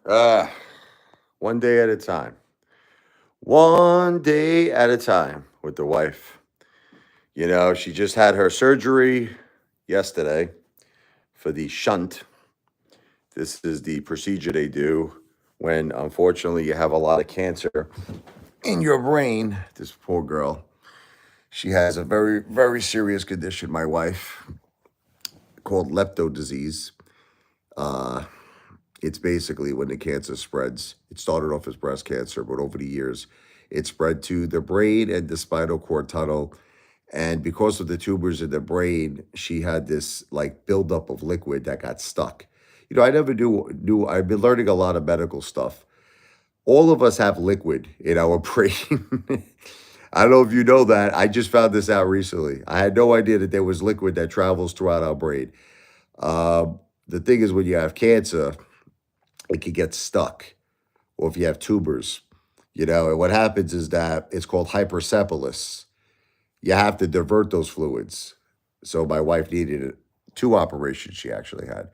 Ah, one day at a time. One day at a time with the wife. You know, she just had her surgery yesterday for the shunt. This is the procedure they do when, unfortunately, you have a lot of cancer in your brain. This poor girl. She has a very, very serious condition, my wife, called lepto disease. Uh, it's basically when the cancer spreads. It started off as breast cancer, but over the years, it spread to the brain and the spinal cord tunnel. And because of the tumors in the brain, she had this like buildup of liquid that got stuck. You know, I never knew. I've been learning a lot of medical stuff. All of us have liquid in our brain. I don't know if you know that. I just found this out recently. I had no idea that there was liquid that travels throughout our brain. The thing is, when you have cancer, it can get stuck, or if you have tumors, and what happens is that it's called hypercephalus. You have to divert those fluids. So my wife needed two operations she actually had.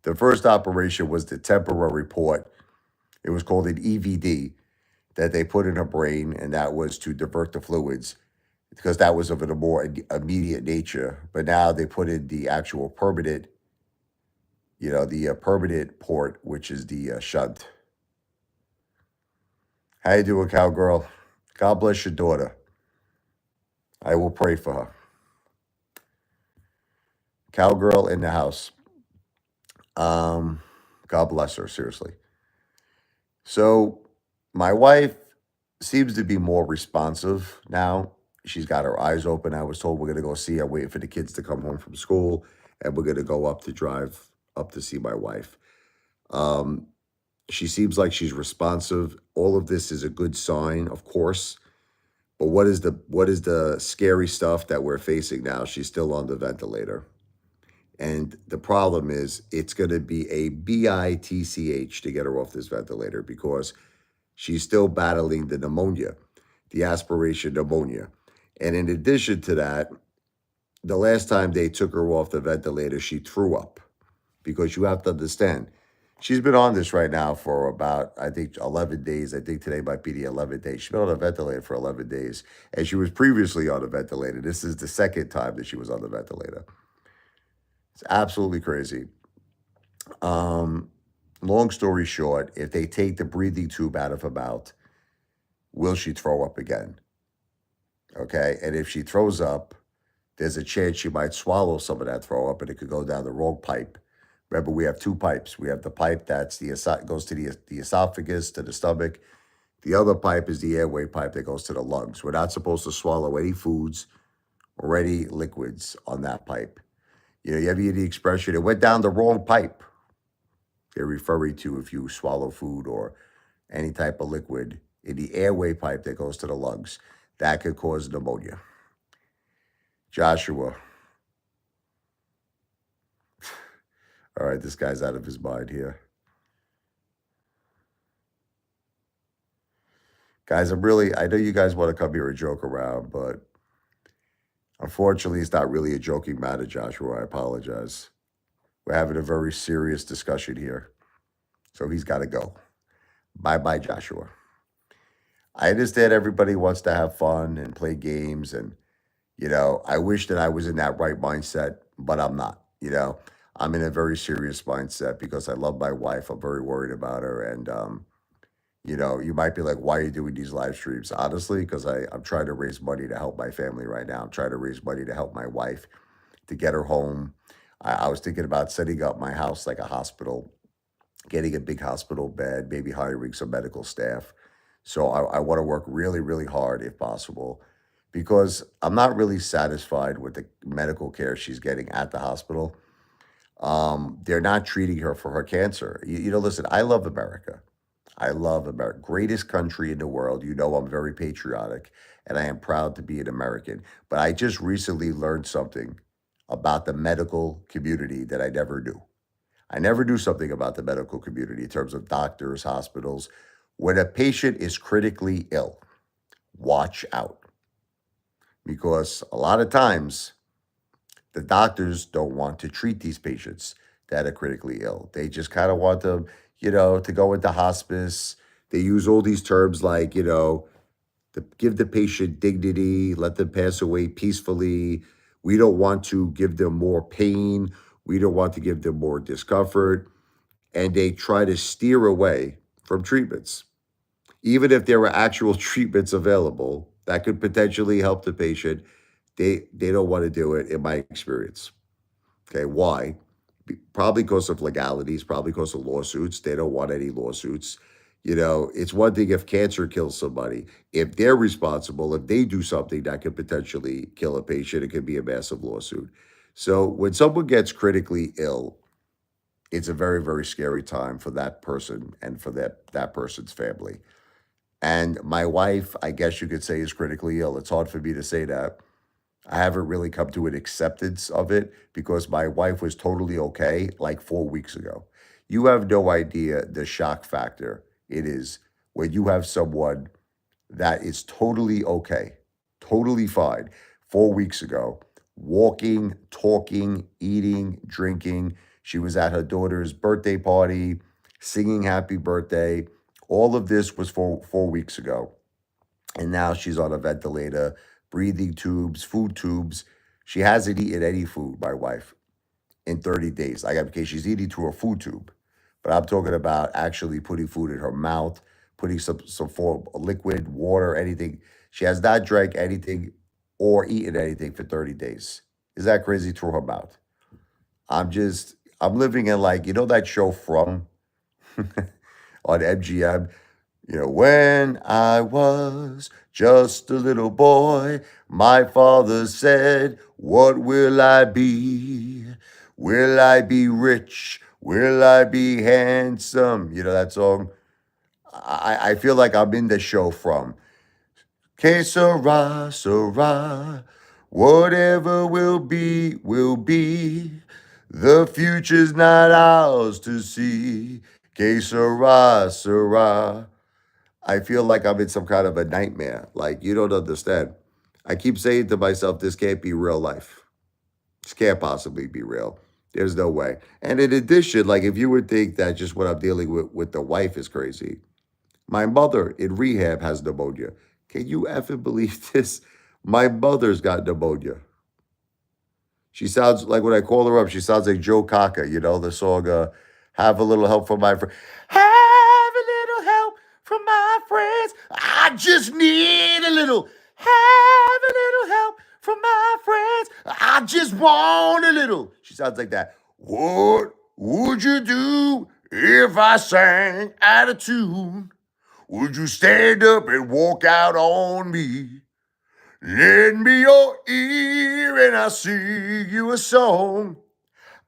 The first operation was the temporary port. It was called an EVD that they put in her brain, and that was to divert the fluids because that was of a more immediate nature. But now they put in the actual permanent, the permanent port, which is the shunt. How you doing, cowgirl? God bless your daughter. I will pray for her. Cowgirl in the house. Um, God bless her, seriously. So my wife seems to be more responsive now. She's got her eyes open. I was told we're gonna go see her, waiting for the kids to come home from school, and we're gonna go up to drive up to see my wife. Um, she seems like she's responsive. All of this is a good sign, of course. But what is the scary stuff that we're facing now? She's still on the ventilator. And the problem is it's going to be a bitch to get her off this ventilator because she's still battling the pneumonia, the aspiration pneumonia. And in addition to that, the last time they took her off the ventilator, she threw up because you have to understand, she's been on this right now for about, I think, 11 days. I think today might be the 11th day. She's been on a ventilator for 11 days. And she was previously on a ventilator. This is the second time that she was on the ventilator. It's absolutely crazy. Um, Long story short, if they take the breathing tube out of her mouth, will she throw up again? Okay. And if she throws up, there's a chance she might swallow some of that throw up and it could go down the wrong pipe. Remember, we have two pipes. We have the pipe that's goes to the esophagus, to the stomach. The other pipe is the airway pipe that goes to the lungs. We're not supposed to swallow any foods or any liquids on that pipe. You ever hear the expression, it went down the wrong pipe? They're referring to if you swallow food or any type of liquid in the airway pipe that goes to the lungs. That could cause pneumonia. Joshua. All right, this guy's out of his mind here. Guys, I know you guys want to come here and joke around, but unfortunately, it's not really a joking matter, Joshua. I apologize. We're having a very serious discussion here. So he's got to go. Bye bye, Joshua. I understand everybody wants to have fun and play games. And, I wish that I was in that right mindset, but I'm not. I'm in a very serious mindset because I love my wife. I'm very worried about her. And, you might be like, why are you doing these live streams? Honestly, because I'm trying to raise money to help my family right now. I'm trying to raise money to help my wife to get her home. I was thinking about setting up my house like a hospital, getting a big hospital bed, maybe hiring some medical staff. So I want to work really, really hard if possible because I'm not really satisfied with the medical care she's getting at the hospital. They're not treating her for her cancer. Listen, I love America. I love America, greatest country in the world. I'm very patriotic and I am proud to be an American. But I just recently learned something about the medical community that I never knew. I never knew something about the medical community in terms of doctors, hospitals. When a patient is critically ill, watch out because a lot of times the doctors don't want to treat these patients that are critically ill. They just kind of want them, to go into hospice. They use all these terms like, to give the patient dignity, let them pass away peacefully. We don't want to give them more pain. We don't want to give them more discomfort. And they try to steer away from treatments. Even if there were actual treatments available that could potentially help the patient, they don't want to do it, in my experience. Okay, why? Probably because of legalities, probably because of lawsuits. They don't want any lawsuits. It's one thing if cancer kills somebody. If they're responsible, if they do something that could potentially kill a patient, it could be a massive lawsuit. So when someone gets critically ill, it's a very, very scary time for that person and for that person's family. And my wife, I guess you could say, is critically ill. It's hard for me to say that. I haven't really come to an acceptance of it because my wife was totally okay like 4 weeks ago. You have no idea the shock factor it is when you have someone that is totally okay, totally fine 4 weeks ago, walking, talking, eating, drinking. She was at her daughter's birthday party, singing happy birthday. All of this was 4 weeks ago. And now she's on a ventilator, breathing tubes, food tubes. She hasn't eaten any food, my wife, in 30 days. Like, okay, she's eating through a food tube, but I'm talking about actually putting food in her mouth, putting some form of liquid, water, anything. She has not drank anything or eaten anything for 30 days. Is that crazy through her mouth? I'm living in, like, that show From on MGM? When I was just a little boy, my father said, what will I be? Will I be rich? Will I be handsome? You know that song? I feel like I'm in the show From. Que sera, sera. Whatever will be, will be. The future's not ours to see. Que sera, sera. I feel like I'm in some kind of a nightmare. Like, you don't understand. I keep saying to myself, this can't be real life. This can't possibly be real. There's no way. And in addition, like, if you would think that just what I'm dealing with the wife is crazy, my mother in rehab has pneumonia. Can you effing believe this? My mother's got pneumonia. She sounds like, when I call her up, she sounds like Joe Cocker, the song, Have a Little Help from My Friend. Have a little help from my friends. I just need a little. Have a little help from my friends. I just want a little. She sounds like that. What would you do if I sang out of tune? Would you stand up and walk out on me? Lend me your ear and I'll sing you a song.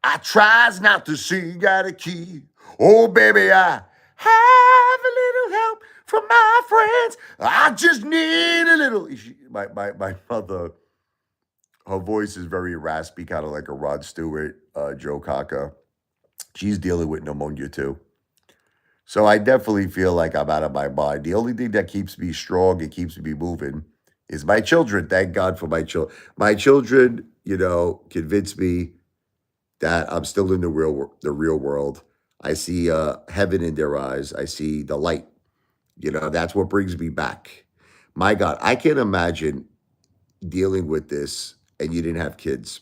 I tries not to sing out of key. Oh, baby, I have a little help from my friends. I just need a little. My mother, her voice is very raspy, kind of like a Rod Stewart, Joe Cocker. She's dealing with pneumonia too. So I definitely feel like I'm out of my mind. The only thing that keeps me strong and keeps me moving is my children. Thank God for my children. My children, convince me that I'm still in the real world. I see heaven in their eyes. I see the light. That's what brings me back. My God, I can't imagine dealing with this and you didn't have kids.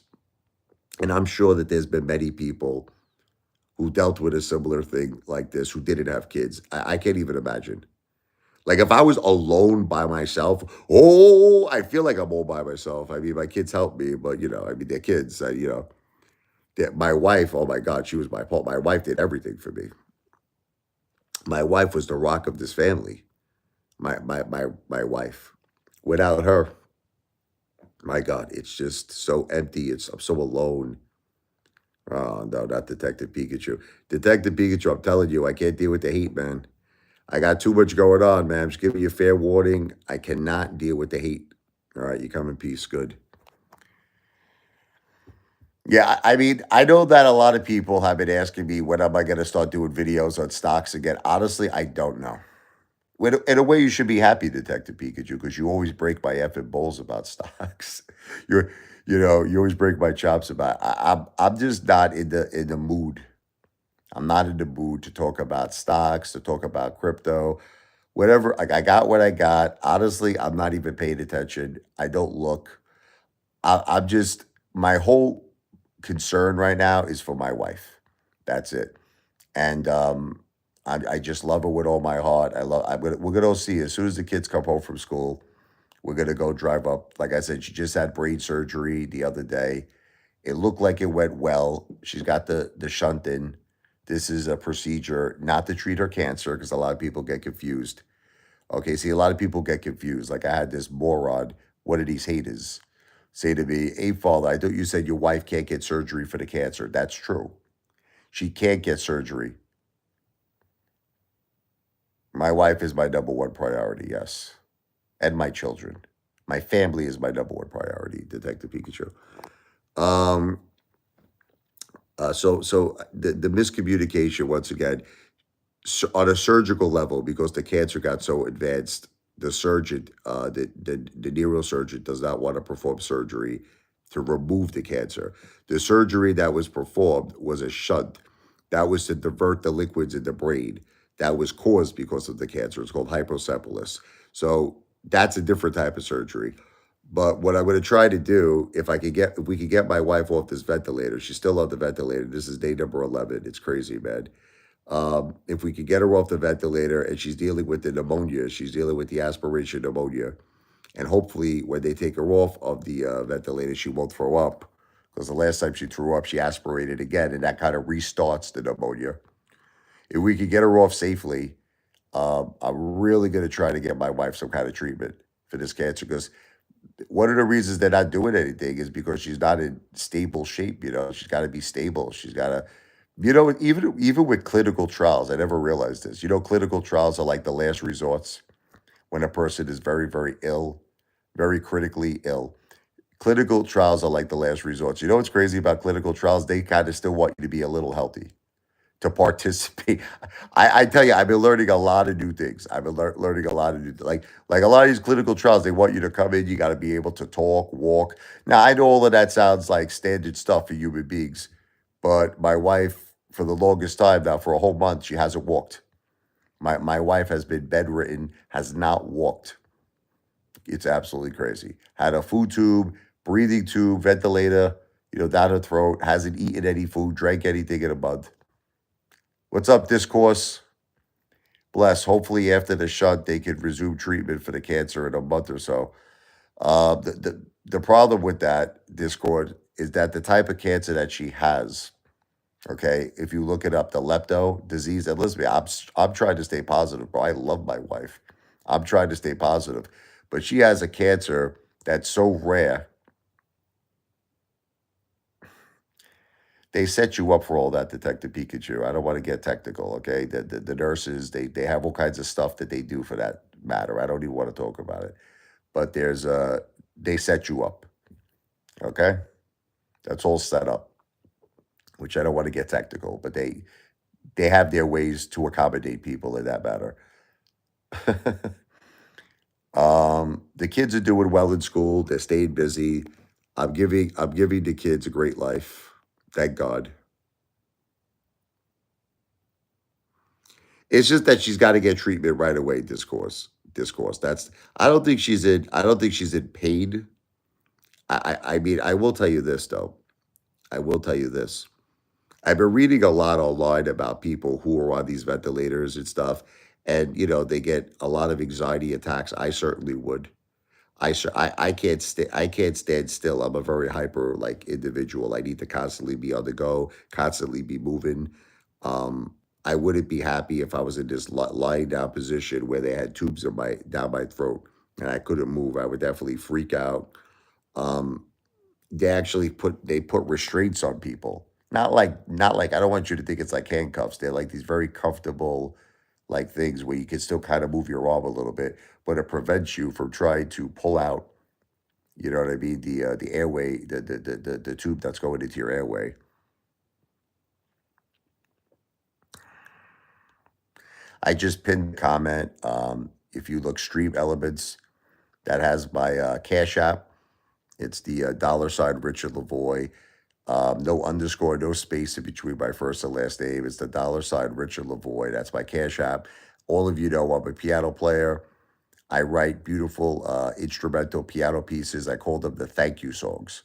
And I'm sure that there's been many people who dealt with a similar thing like this who didn't have kids. I can't even imagine. Like, if I was alone by myself, I feel like I'm all by myself. I mean, my kids help me, but they're kids. My wife, oh my God, she was my fault. My wife did everything for me. My wife was the rock of this family. My wife. Without her, my God, it's just so empty. I'm so alone. Oh no, not Detective Pikachu. Detective Pikachu, I'm telling you, I can't deal with the heat, man. I got too much going on, man. I'm just giving you a fair warning. I cannot deal with the heat. All right, you come in peace. Good. Yeah, I mean, I know that a lot of people have been asking me when am I going to start doing videos on stocks again. Honestly, I don't know. In a way, you should be happy, Detective Pikachu, because you always break my effing balls about stocks. You're, you always break my chops about. I'm just not in the mood. I'm not in the mood to talk about stocks, to talk about crypto, whatever. Like I got what I got. Honestly, I'm not even paying attention. I don't look. I'm just my whole concern right now is for my wife. That's it. And I just love her with all my heart. We're gonna go see her. As soon as the kids come home from school. We're gonna go drive up. Like I said, she just had brain surgery the other day. It looked like it went well. She's got the shunt in. This is a procedure not to treat her cancer because a lot of people get confused. Okay, see, a lot of people get confused. Like I had this moron, one of these haters, say to me, "Hey, father, I thought you said your wife can't get surgery for the cancer." That's true. She can't get surgery. My wife is my number one priority, yes, and my children. My family is my number one priority, Detective Pikachu. Um, so the miscommunication once again on a surgical level because the cancer got so advanced. The surgeon, the neurosurgeon, does not want to perform surgery to remove the cancer. The surgery that was performed was a shunt. That was to divert the liquids in the brain that was caused because of the cancer. It's called hypocephalus. So that's a different type of surgery. But what I'm going to try to do, if we could get my wife off this ventilator, she's still on the ventilator. This is day number 11. It's crazy, man. If we could get her off the ventilator and she's dealing with the pneumonia, she's dealing with the aspiration pneumonia, and hopefully when they take her off of the ventilator, she won't throw up. Because the last time she threw up, she aspirated again, and that kind of restarts the pneumonia. If we could get her off safely, I'm really going to try to get my wife some kind of treatment for this cancer because one of the reasons they're not doing anything is because she's not in stable shape. She's got to be stable. She's got to, even with clinical trials, I never realized this. Clinical trials are like the last resorts when a person is very, very ill, very critically ill. Clinical trials are like the last resorts. You know what's crazy about clinical trials? They kind of still want you to be a little healthy to participate. I tell you, I've been learning a lot of new things. I've been learning a lot of new like a lot of these clinical trials. They want you to come in. You got to be able to talk, walk. Now I know all of that sounds like standard stuff for human beings, but my wife, for the longest time now, for a whole month, she hasn't walked. My wife has been bedridden, has not walked. It's absolutely crazy. Had a food tube, breathing tube, ventilator, down her throat. Hasn't eaten any food, drank anything in a month. What's up, Discourse? Bless. Hopefully, after the shunt, they could resume treatment for the cancer in a month or so. The problem with that Discord is that the type of cancer that she has, okay, if you look it up, the lepto disease, and listen, I'm trying to stay positive, bro. I love my wife. I'm trying to stay positive, but she has a cancer that's so rare. They set you up for all that, Detective Pikachu. I don't want to get technical, okay? The nurses, they have all kinds of stuff that they do for that matter. I don't even want to talk about it. But they set you up, okay? That's all set up, which I don't want to get technical, but they have their ways to accommodate people in that matter. The kids are doing well in school. They're staying busy. I'm giving the kids a great life. Thank God. It's just that she's got to get treatment right away. Discourse. That's. I don't think she's in pain. I mean, I will tell you this though. I will tell you this. I've been reading a lot online about people who are on these ventilators and stuff, and they get a lot of anxiety attacks. I certainly would. I can't stand still. I'm a very hyper like individual. I need to constantly be on the go, constantly be moving. I wouldn't be happy if I was in this lying down position where they had tubes in my down my throat and I couldn't move. I would definitely freak out. Um, they put restraints on people. Not like I don't want you to think it's like handcuffs. They're like these very comfortable like things where you can still kind of move your arm a little bit, but it prevents you from trying to pull out, you know what I mean, the airway, the tube that's going into your airway. I just pinned a comment. If you look Stream Elements, that has my Cash App. It's the $ Richard Lavoie. No underscore, no space in between my first and last name. It's the $ Richard Lavoie. That's my Cash App. All of you know I'm a piano player. I write beautiful instrumental piano pieces. I call them the thank you songs.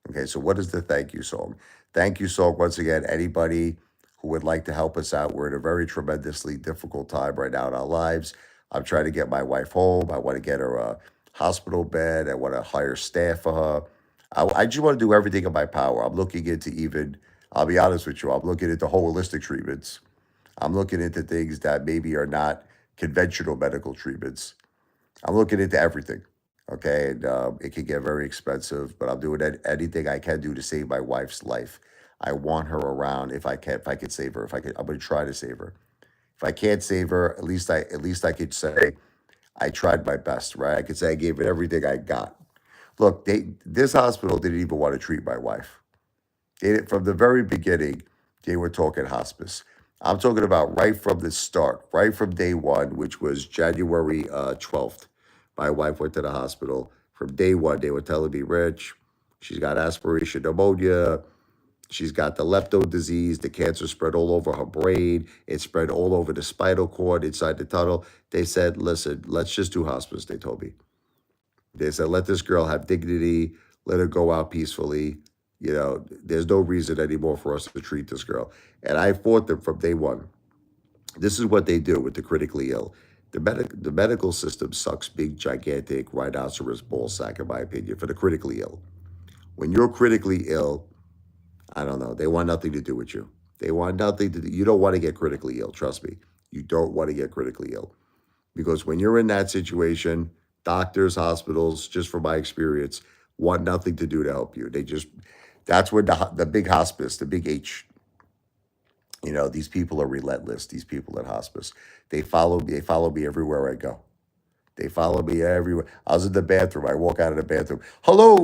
Okay, so what is the thank you song? Thank you song, once again, anybody who would like to help us out. We're in a very tremendously difficult time right now in our lives. I'm trying to get my wife home. I want to get her a hospital bed. I want to hire staff for her. I just want to do everything in my power. I'm looking into even, I'll be honest with you, I'm looking into holistic treatments. I'm looking into things that maybe are not conventional medical treatments. I'm looking into everything. Okay, and it can get very expensive, but I'm doing anything I can do to save my wife's life. I want her around if I can. If I could save her, if I could, I'm going to try to save her. If I can't save her, at least I could say I tried my best. Right? I could say I gave it everything I got. Look, this hospital didn't even want to treat my wife. From the very beginning, they were talking hospice. I'm talking about right from the start, right from day one, which was January 12th. My wife went to the hospital. From day one, they were telling me, Rich, she's got aspiration pneumonia. She's got the lepto disease. The cancer spread all over her brain. It spread all over the spinal cord inside the tunnel. They said, listen, let's just do hospice, they told me. They said, let this girl have dignity, let her go out peacefully. There's no reason anymore for us to treat this girl. And I fought them from day one. This is what they do with the critically ill. The medical system sucks big, gigantic rhinoceros ball sack, in my opinion, for the critically ill. When you're critically ill, I don't know, they want nothing to do with you. They want nothing to do. You don't want to get critically ill, trust me. You don't want to get critically ill. Because when you're in that situation, doctors, hospitals, just from my experience, want nothing to do to help you. That's when the big hospice, the big H, these people are relentless. These people at hospice, they follow me. They follow me everywhere I go. They follow me everywhere. I was in the bathroom. I walk out of the bathroom. Hello,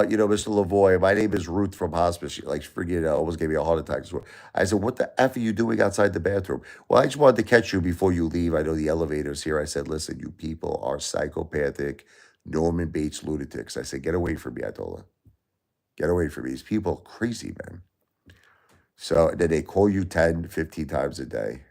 Mr. Lavoie. My name is Ruth from hospice. She, like, forget it, almost gave me a heart attack. I said, what the F are you doing outside the bathroom? Well, I just wanted to catch you before you leave. I know the elevator's here. I said, listen, you people are psychopathic, Norman Bates lunatics. I said, get away from me, I told her. Get away from me. These people are crazy, man. So then they call you 10, 15 times a day.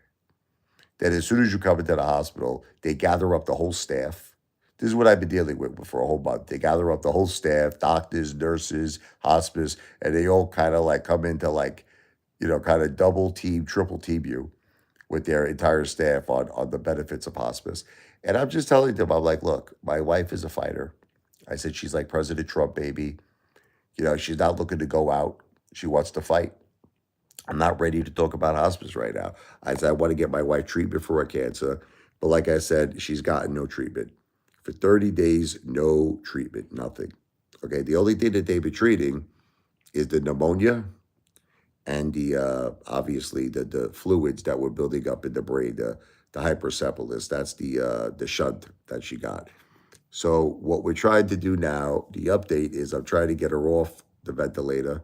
Then as soon as you come into the hospital, they gather up the whole staff. This is what I've been dealing with for a whole month. They gather up the whole staff, doctors, nurses, hospice, and they all kind of like come into like, kind of double team, triple team you with their entire staff on the benefits of hospice. And I'm just telling them, I'm like, look, my wife is a fighter. I said, she's like President Trump, baby. She's not looking to go out. She wants to fight. I'm not ready to talk about hospice right now. I said, I want to get my wife treatment for her cancer. But like I said, she's gotten no treatment. For 30 days, no treatment, nothing. Okay, the only thing that they've been treating is the pneumonia and obviously the fluids that were building up in the brain, the hypercephalus. That's the shunt that she got. So what we're trying to do now, the update is I'm trying to get her off the ventilator,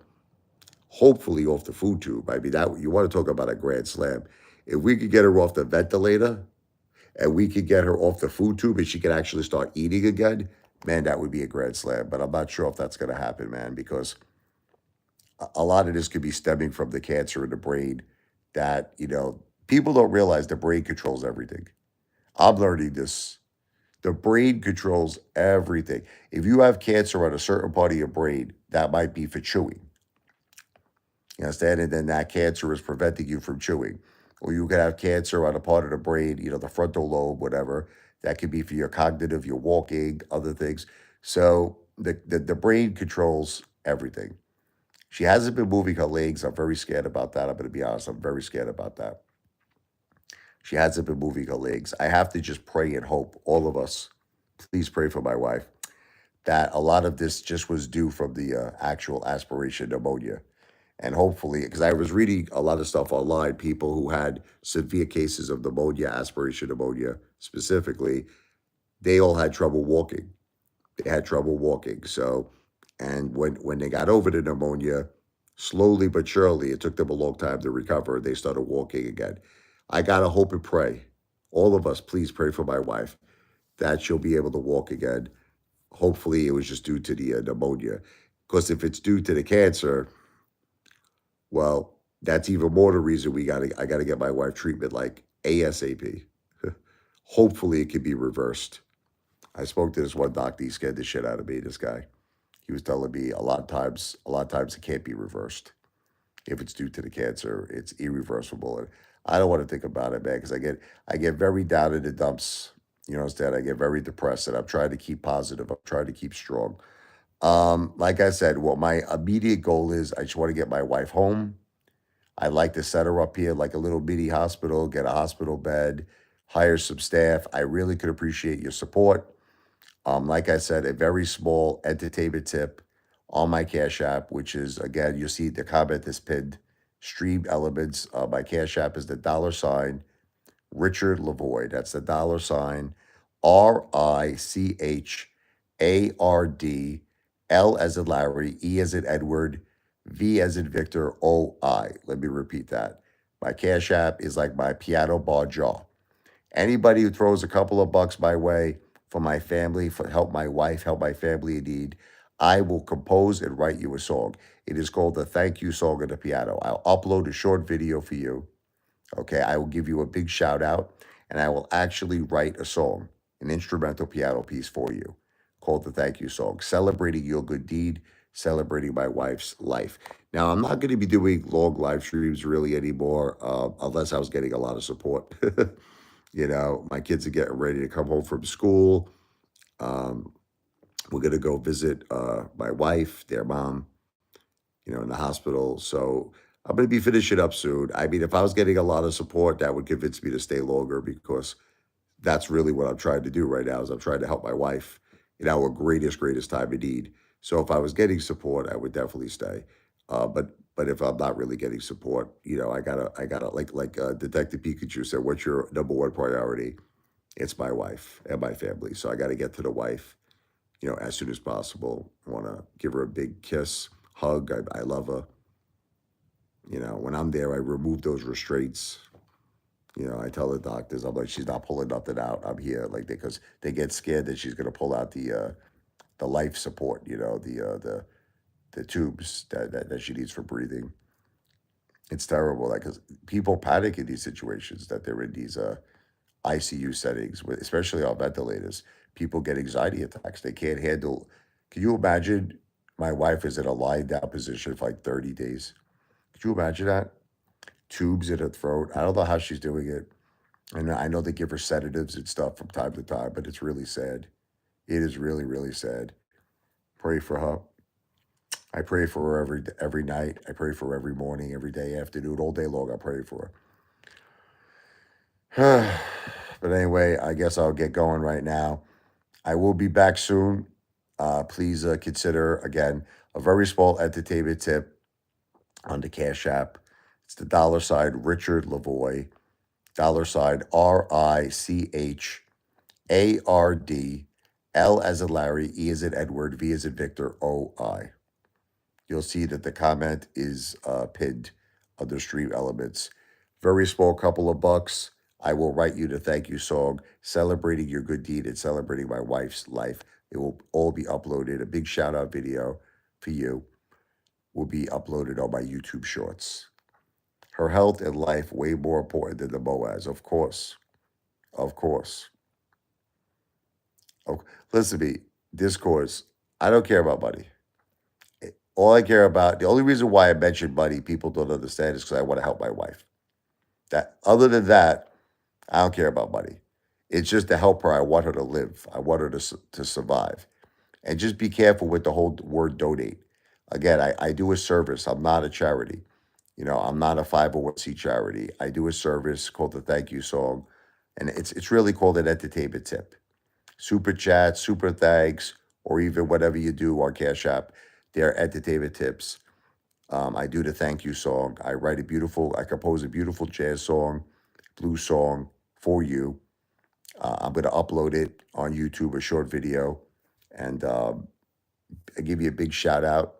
hopefully off the food tube. I mean, that you want to talk about a grand slam. If we could get her off the ventilator and we could get her off the food tube and she could actually start eating again, man, that would be a grand slam. But I'm not sure if that's going to happen, man, because a lot of this could be stemming from the cancer in the brain that, people don't realize the brain controls everything. I'm learning this. The brain controls everything. If you have cancer on a certain part of your brain, that might be for chewing. You understand? And then that cancer is preventing you from chewing. Or you could have cancer on a part of the brain, the frontal lobe, whatever. That could be for your cognitive, your walking, other things. So the brain controls everything. She hasn't been moving her legs. I'm very scared about that. I'm going to be honest. I'm very scared about that. She hasn't been moving her legs. I have to just pray and hope, all of us, please pray for my wife, that a lot of this just was due from the actual aspiration pneumonia. And hopefully, because I was reading a lot of stuff online, people who had severe cases of pneumonia, aspiration pneumonia specifically, they all had trouble walking. They had trouble walking. So, and when they got over the pneumonia, slowly but surely, it took them a long time to recover. They started walking again. I got to hope and pray all of us, please pray for my wife that she'll be able to walk again. Hopefully, it was just due to the pneumonia. Because if it's due to the cancer, well, that's even more the reason I gotta get my wife treatment like ASAP. Hopefully, it can be reversed. I spoke to this one doctor. He scared the shit out of me. This guy, he was telling me a lot of times it can't be reversed. If it's due to the cancer, it's irreversible. And I don't want to think about it, man, because I get very down in the dumps. You know, instead I get very depressed, and I'm trying to keep positive. I'm trying to keep strong. Like I said, what my immediate goal is, I just want to get my wife home. I'd like to set her up here like a little mini hospital, get a hospital bed, hire some staff. I really could appreciate your support. Like I said, a very small entertainment tip on my Cash App, which is, again, you'll see the comment is pinned. Stream Elements. My Cash App is the $Richard Lavoy. That's the $RICHARD, L as in Larry, E as in Edward, V as in Victor, OI. Let me repeat that. My Cash App is like my piano bar jaw. Anybody who throws a couple of bucks my way for my family, for help my wife, help my family in need, I will compose and write you a song. It is called the Thank You Song on the Piano. I'll upload a short video for you. Okay, I will give you a big shout out, and I will actually write a song, an instrumental piano piece for you called the Thank You Song, celebrating your good deed, celebrating my wife's life. Now, I'm not going to be doing long live streams really anymore, unless I was getting a lot of support. You know, my kids are getting ready to come home from school. Um, we're going to go visit my wife, their mom, you know, in the hospital. So I'm going to be finishing up soon. I mean, if I was getting a lot of support, that would convince me to stay longer, because that's really what I'm trying to do right now is I'm trying to help my wife in our greatest time of need. So if I was getting support, I would definitely stay. But if I'm not really getting support, you know, I gotta like Detective Pikachu said, what's your number one priority? It's my wife and my family. So I got to get to the wife, you know, as soon as possible. I want to give her a big kiss, hug. I love her. You know, when I'm there, I remove those restraints. You know, I tell the doctors, I'm like, she's not pulling nothing out. I'm here, like, because they get scared that she's gonna pull out the life support. You know, the tubes that she needs for breathing. It's terrible, like, because people panic in these situations that they're in these ICU settings, especially on ventilators. People get anxiety attacks. They can't handle. Can you imagine? My wife is in a lying down position for like 30 days. Could you imagine that? Tubes in her throat. I don't know how she's doing it. I know they give her sedatives and stuff from time to time, but it's really sad. It is really, really sad. Pray for her. I pray for her every night. I pray for her every morning, every day, afternoon, all day long. I pray for her. But anyway, I guess I'll get going right now. I will be back soon. Please consider, again, a very small entertainment tip on the Cash App. It's the $Richard Lavoy, $RICHARD, L as in Larry, E as in Edward, V as in Victor, OI. You'll see that the comment is pinned under Stream Elements. Very small couple of bucks. I will write you the thank you song celebrating your good deed and celebrating my wife's life. It will all be uploaded. A big shout out video for you will be uploaded on my YouTube shorts. Her health and life way more important than the Boaz, of course. Of course. Oh, listen to me, discourse. I don't care about money. All I care about, the only reason why I mention money, people don't understand, is because I want to help my wife. That other than that, I don't care about money. It's just to help her. I want her to live. I want her to survive. And just be careful with the whole word donate. Again, I do a service. I'm not a charity. You know, I'm not a 501c charity. I do a service called the Thank You Song, and it's really called an entertainment tip. Super chat, super thanks, or even whatever you do on Cash App, they're entertainment tips. I do the thank you song. I compose a beautiful jazz song, blues song for you. I'm going to upload it on YouTube, a short video, and I give you a big shout out,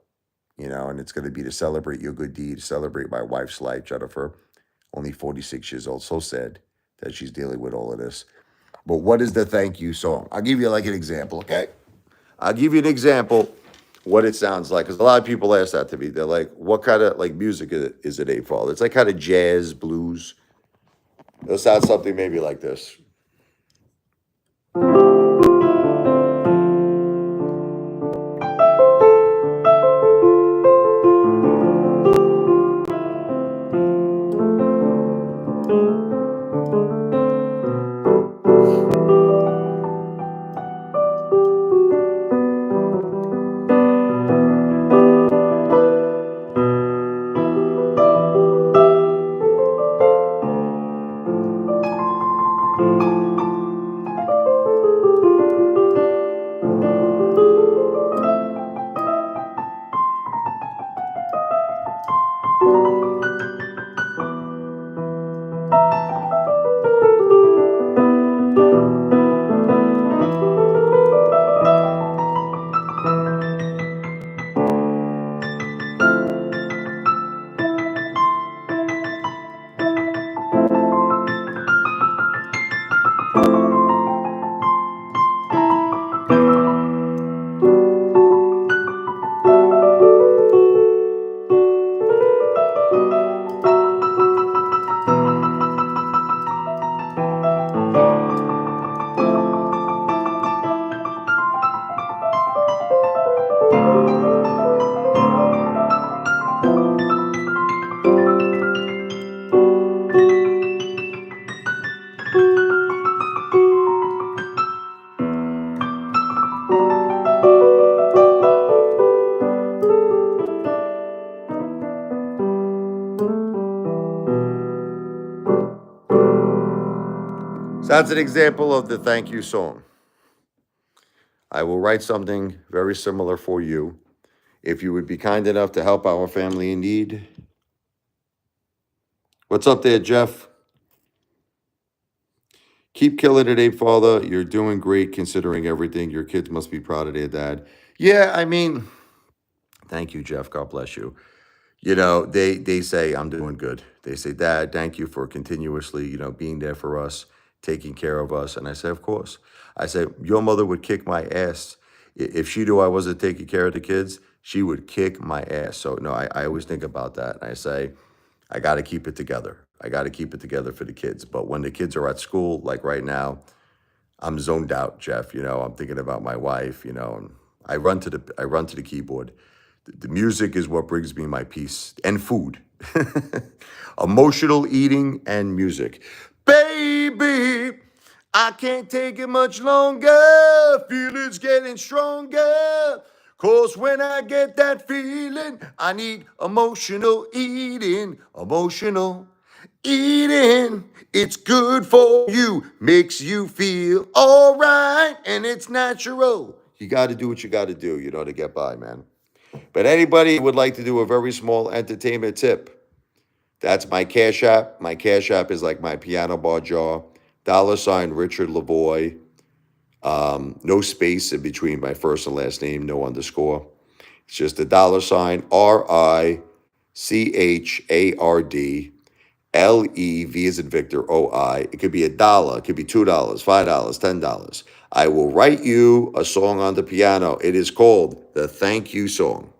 you know, and it's going to be to celebrate your good deed, celebrate my wife's life, Jennifer, only 46 years old. So sad that she's dealing with all of this. But what is the thank you song? I'll give you like an example, okay? I'll give you an example what it sounds like, because a lot of people ask that to me. They're like, what kind of like music is it, Apefather? It's like kind of jazz, blues. It'll sound something maybe like this. Sounds an example of the thank you song. I will write something very similar for you. If you would be kind enough to help our family in need. What's up there, Jeff? Keep killing it, Apefather. You're doing great considering everything. Your kids must be proud of their dad. Yeah, I mean, thank you, Jeff. God bless you. You know, they say I'm doing good. They say, Dad, thank you for continuously, being there for us, taking care of us. And I say, of course. I say, your mother would kick my ass. If she knew I wasn't taking care of the kids, she would kick my ass. So no, I always think about that. And I say, I got to keep it together. I got to keep it together for the kids. But when the kids are at school, like right now, I'm zoned out, Jeff. I'm thinking about my wife, and I run to the keyboard. The music is what brings me my peace and food. Emotional eating and music. Baby, I can't take it much longer. Feeling's getting stronger. 'Cause when I get that feeling, I need emotional eating. Emotional eating. It's good for you. Makes you feel all right. And it's natural. You got to do what you got to do, to get by, man. But anybody would like to do a very small entertainment tip, that's my Cash App. My Cash App is like my piano bar jaw. $ Richard Lavoie. No space in between my first and last name, no underscore. It's just a $ RICHARD LEV as in Victor OI. It could be $1, it could be $2, $5, $10. I will write you a song on the piano. It is called the Thank You Song.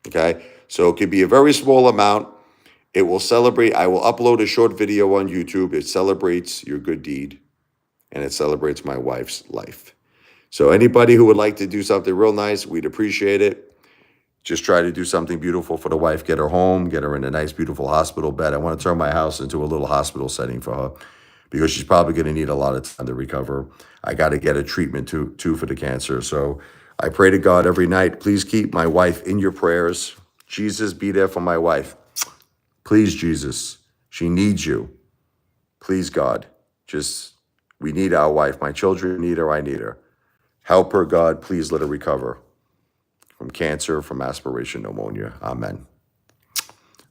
Okay, so it could be a very small amount. It will celebrate. I will upload a short video on YouTube. It celebrates your good deed, and it celebrates my wife's life. So anybody who would like to do something real nice, we'd appreciate it. Just try to do something beautiful for the wife, get her home, get her in a nice, beautiful hospital bed. I want to turn my house into a little hospital setting for her because she's probably going to need a lot of time to recover. I got to get a treatment too for the cancer. So I pray to God every night, please keep my wife in your prayers. Jesus, be there for my wife. Please, Jesus, she needs you. Please, God, we need our wife. My children need her, I need her. Help her, God, please let her recover from cancer, from aspiration pneumonia. Amen.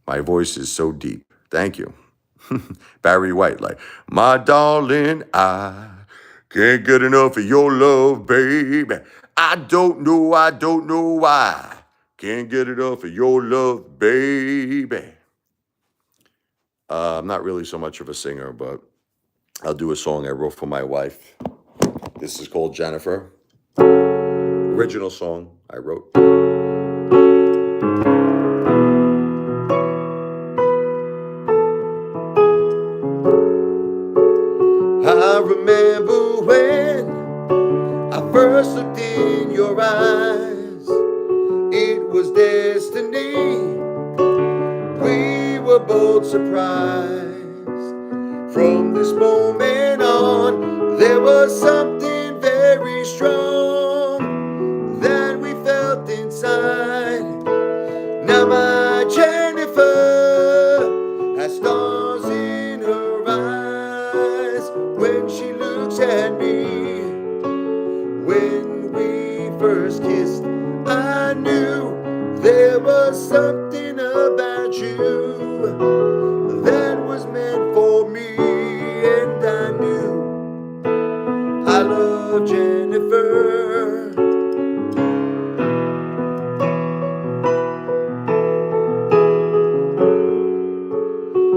My voice is so deep. Thank you. Barry White, like, my darling, I can't get enough of your love, baby. I don't know why. Can't get enough of your love, baby. I'm not really so much of a singer, but I'll do a song I wrote for my wife. This is called Jennifer. Original song I wrote. I remember when I first looked in your eyes. It was destiny. We were both surprised. From this moment on, there was something very strong that we felt inside. Now my Jennifer has stars in her eyes when she looks at me. When we first kissed, I knew there was something about you that was meant for me, and I knew I love Jennifer.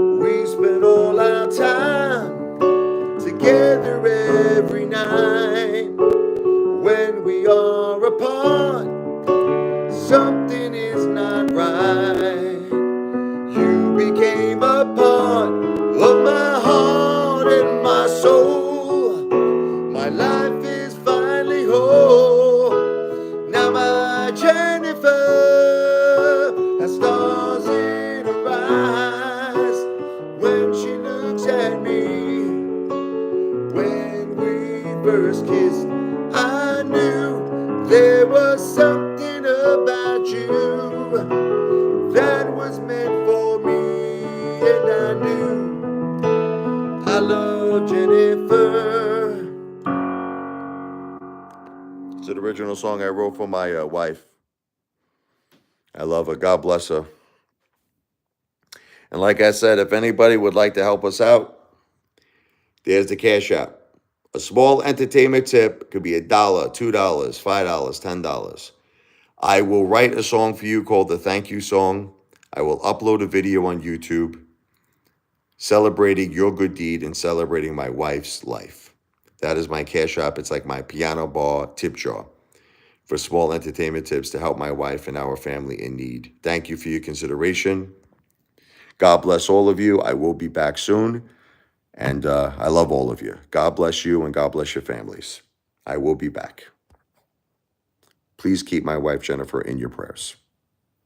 We spent all our time together every night. When we are apart, something is not right. You became a part of my heart and my soul. My life is finally whole. Now my Jennifer has stars in her eyes when she looks at me. When we first kissed, I knew there was something about you that was meant for me, and I knew I love Jennifer. It's an original song I wrote for my wife. I love her. God bless her. And like I said, if anybody would like to help us out, there's the Cash App. A small entertainment tip could be $1, $2, $5, $10. I will write a song for you called the Thank You Song. I will upload a video on YouTube celebrating your good deed and celebrating my wife's life. That is my Cash App. It's like my piano bar tip jar for small entertainment tips to help my wife and our family in need. Thank you for your consideration. God bless all of you. I will be back soon. And I love all of you. God bless you and God bless your families. I will be back. Please keep my wife, Jennifer, in your prayers.